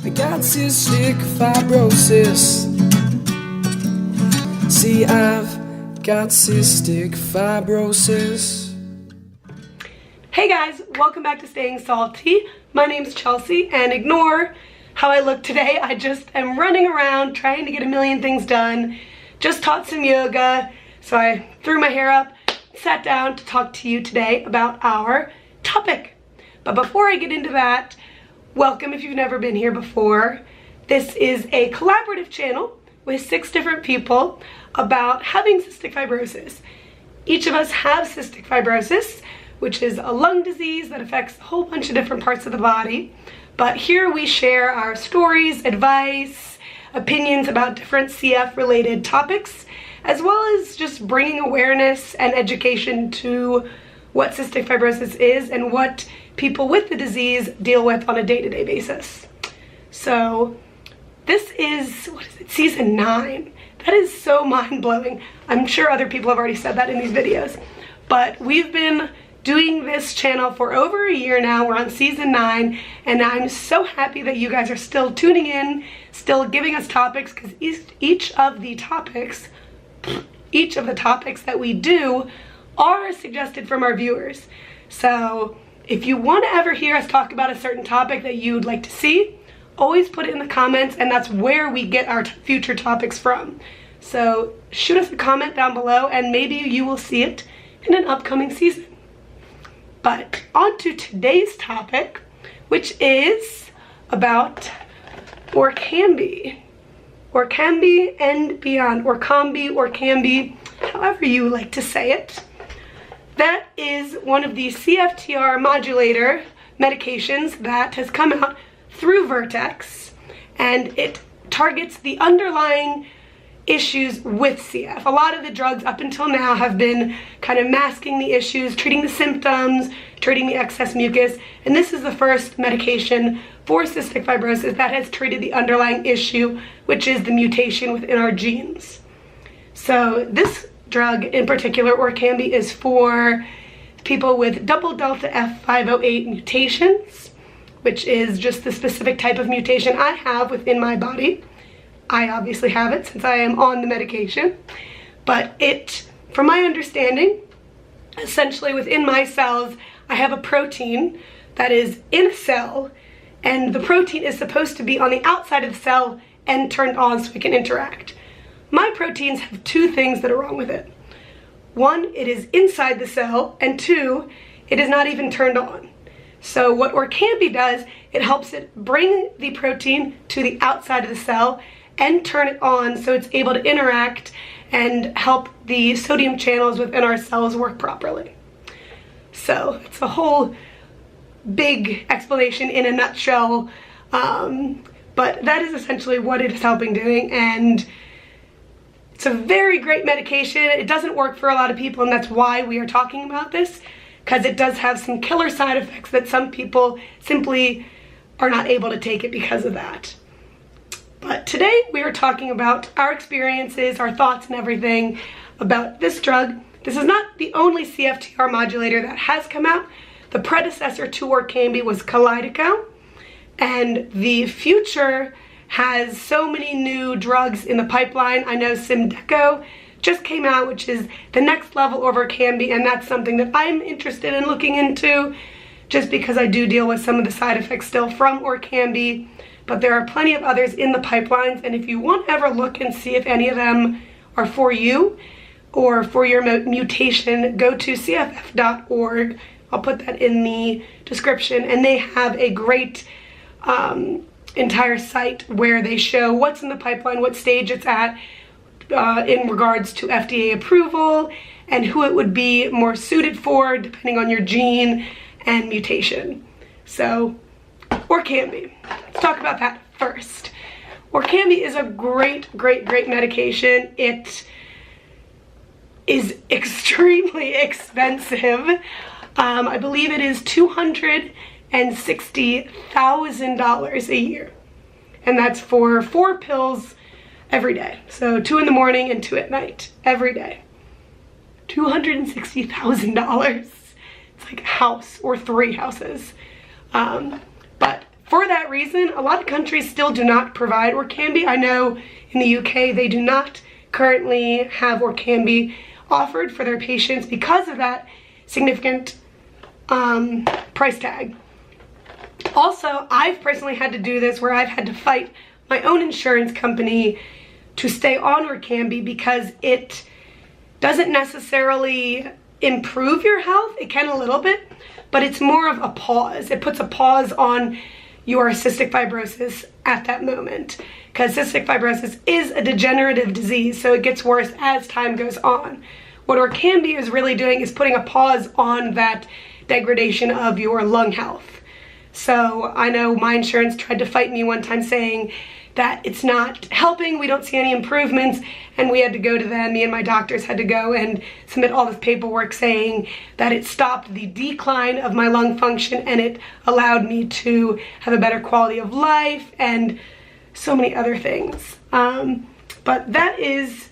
I got cystic fibrosis. See, I've got cystic fibrosis. Hey guys, welcome back to Staying Salty. My name's Chelsea, and ignore how I look today. I just am running around trying to get a million things done. Just taught some yoga, so I threw my hair up, sat down to talk to you today about our topic. But before I get into that, welcome if you've never been here before. This is a collaborative channel with 6 different people about having cystic fibrosis. Each of us have cystic fibrosis, which is a lung disease that affects a whole bunch of different parts of the body. But here we share our stories, advice, opinions about different CF related topics, as well as just bringing awareness and education to what cystic fibrosis is and what people with the disease deal with on a day-to-day basis. So this is, what is it, season 9. That is so mind-blowing. I'm sure other people have already said that in these videos. But we've been doing this channel for over a year now. We're on season 9, and I'm so happy that you guys are still tuning in, still giving us topics, because each of the topics that we do are suggested from our viewers. So if you want to ever hear us talk about a certain topic that you'd like to see, always put it in the comments, and that's where we get our future topics from. So shoot us a comment down below, and maybe you will see it in an upcoming season. But on to today's topic, which is about ORKAMBI. ORKAMBI and beyond. ORKAMBI, ORKAMBI, however you like to say it. That is one of the CFTR modulator medications that has come out through Vertex, and it targets the underlying issues with CF. A lot of the drugs up until now have been kind of masking the issues, treating the symptoms, treating the excess mucus, and this is the first medication for cystic fibrosis that has treated the underlying issue, which is the mutation within our genes. So this drug in particular, ORKAMBI, is for people with double delta F508 mutations, which is just the specific type of mutation I have within my body. I obviously have it since I am on the medication, but it, from my understanding, essentially within my cells, I have a protein that is in a cell, and the protein is supposed to be on the outside of the cell and turned on so we can interact. My proteins have 2 things that are wrong with it. 1, it is inside the cell, and 2, it is not even turned on. So what ORKAMBI does, it helps it bring the protein to the outside of the cell and turn it on so it's able to interact and help the sodium channels within our cells work properly. So it's a whole big explanation in a nutshell, but that is essentially what it is helping doing, and it's a very great medication. It doesn't work for a lot of people, and that's why we are talking about this, because it does have some killer side effects that some people simply are not able to take it because of that. But today we are talking about our experiences, our thoughts and everything about this drug. This is not the only CFTR modulator that has come out. The predecessor to ORKAMBI was Kalydeco, and the future has so many new drugs in the pipeline. I know Symdeko just came out, which is the next level of ORKAMBI, and that's something that I'm interested in looking into, just because I do deal with some of the side effects still from ORKAMBI. But there are plenty of others in the pipelines, and if you want to ever look and see if any of them are for you or for your mutation, go to cff.org. I'll put that in the description, and they have a great entire site where they show what's in the pipeline, what stage it's at in regards to FDA approval, and who it would be more suited for depending on your gene and mutation. So ORKAMBI, let's talk about that first. ORKAMBI is a great medication. It is extremely expensive. I believe it is $260,000 a year, and that's for 4 pills every day. So 2 in the morning and 2 at night every day. $260,000. It's like a house or 3 houses. But for that reason, a lot of countries still do not provide ORKAMBI. I know in the UK they do not currently have ORKAMBI offered for their patients because of that significant price tag. Also, I've personally had to do this where I've had to fight my own insurance company to stay on ORKAMBI because it doesn't necessarily improve your health. It can a little bit, but it's more of a pause. It puts a pause on your cystic fibrosis at that moment, because cystic fibrosis is a degenerative disease, so it gets worse as time goes on. What ORKAMBI is really doing is putting a pause on that degradation of your lung health. So I know my insurance tried to fight me one time saying that it's not helping, we don't see any improvements, and we had to go to them, me and my doctors had to go and submit all this paperwork saying that it stopped the decline of my lung function and it allowed me to have a better quality of life and so many other things. But that is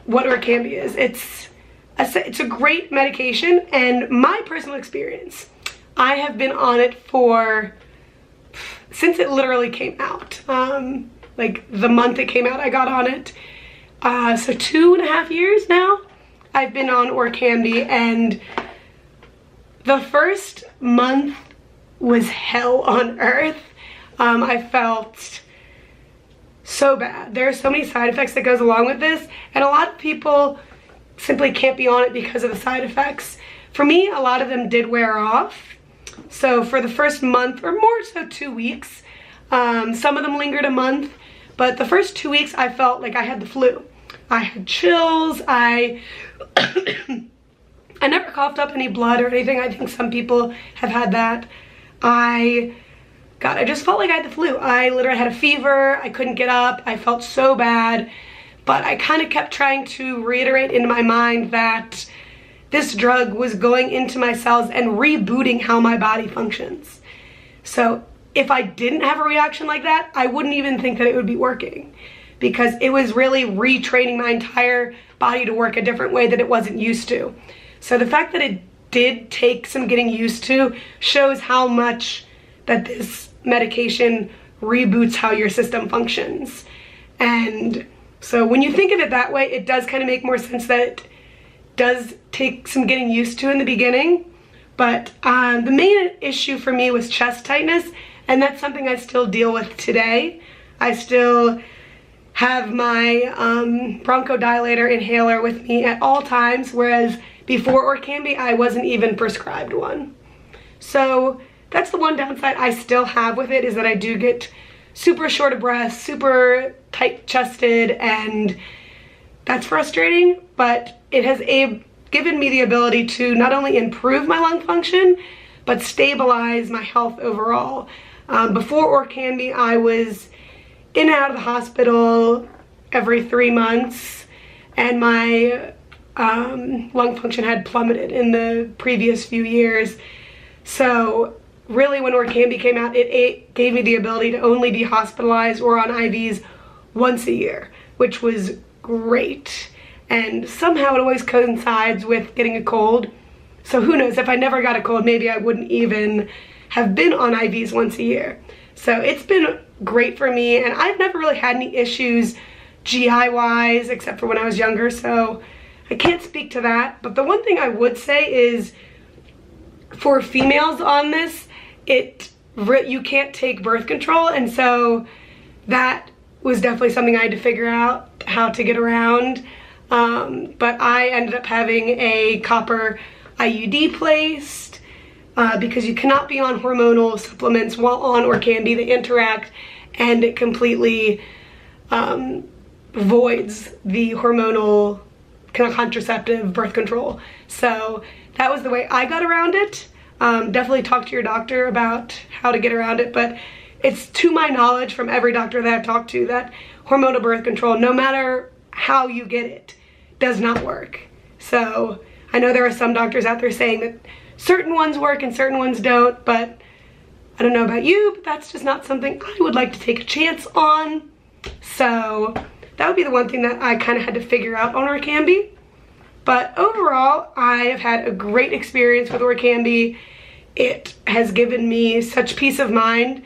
what ORKAMBI is. It's a great medication, and my personal experience, I have been on it since it literally came out. Like the month it came out, I got on it. So 2.5 years now, I've been on ORKAMBI, and the first month was hell on earth. I felt so bad. There are so many side effects that goes along with this, and a lot of people simply can't be on it because of the side effects. For me, a lot of them did wear off. So for the first month, or more so 2 weeks, some of them lingered a month, but the first 2 weeks I felt like I had the flu. I had chills, I never coughed up any blood or anything. I think some people have had that. I just felt like I had the flu. I literally had a fever, I couldn't get up, I felt so bad, but I kind of kept trying to reiterate in my mind that this drug was going into my cells and rebooting how my body functions. So if I didn't have a reaction like that, I wouldn't even think that it would be working, because it was really retraining my entire body to work a different way that it wasn't used to. So the fact that it did take some getting used to shows how much that this medication reboots how your system functions. And so when you think of it that way, it does kind of make more sense that it does take some getting used to in the beginning. But the main issue for me was chest tightness, and that's something I still deal with today. I still have my bronchodilator inhaler with me at all times, whereas before ORKAMBI I wasn't even prescribed one. So that's the one downside I still have with it, is that I do get super short of breath, super tight chested, and that's frustrating, but it has given me the ability to not only improve my lung function, but stabilize my health overall. Before ORKAMBI, I was in and out of the hospital every 3 months, and my lung function had plummeted in the previous few years. So really, when ORKAMBI came out, it gave me the ability to only be hospitalized or on IVs once a year, which was great. And somehow it always coincides with getting a cold. So who knows, if I never got a cold, maybe I wouldn't even have been on IVs once a year. So it's been great for me, and I've never really had any issues GI-wise, except for when I was younger, so I can't speak to that. But the one thing I would say is, for females on this, you can't take birth control, and so that was definitely something I had to figure out how to get around. But I ended up having a copper IUD placed because you cannot be on hormonal supplements while on ORKAMBI. They interact, and it completely voids the hormonal contraceptive birth control. So that was the way I got around it. Definitely talk to your doctor about how to get around it, but it's to my knowledge from every doctor that I've talked to that hormonal birth control, no matter how you get it, does not work. So I know there are some doctors out there saying that certain ones work and certain ones don't, but I don't know about you, but that's just not something I would like to take a chance on. So that would be the one thing that I kind of had to figure out on ORKAMBI. But overall, I have had a great experience with ORKAMBI. It has given me such peace of mind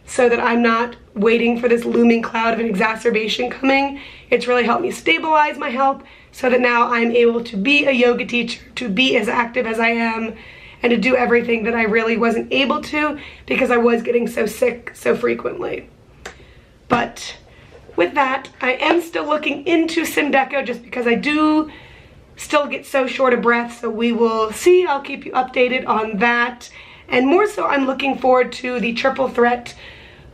so that I'm not waiting for this looming cloud of an exacerbation coming. It's really helped me stabilize my health so that now I'm able to be a yoga teacher, to be as active as I am, and to do everything that I really wasn't able to because I was getting so sick so frequently. But with that, I am still looking into Symdeko just because I do still get so short of breath, so we will see. I'll keep you updated on that. And more so, I'm looking forward to the triple threat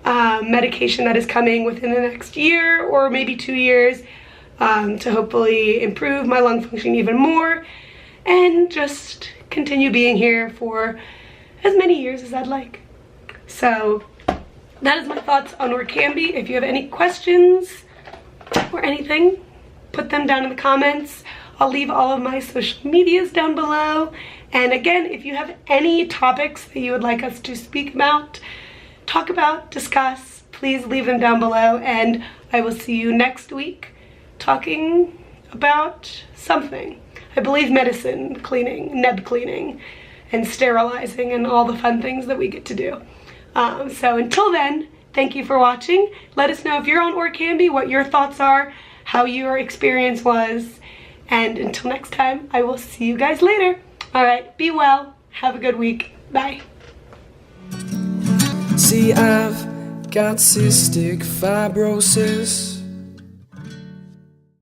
medication that is coming within the next year or maybe 2 years to hopefully improve my lung function even more and just continue being here for as many years as I'd like. So that is my thoughts on ORKAMBI. If you have any questions or anything, put them down in the comments. I'll leave all of my social medias down below. And again, if you have any topics that you would like us to speak about, talk about, discuss, please leave them down below. And I will see you next week talking about something. I believe medicine cleaning, neb cleaning, and sterilizing, and all the fun things that we get to do. So until then, thank you for watching. Let us know if you're on ORKAMBI, what your thoughts are, how your experience was. And until next time, I will see you guys later. All right, be well. Have a good week. Bye. See, I've got cystic fibrosis.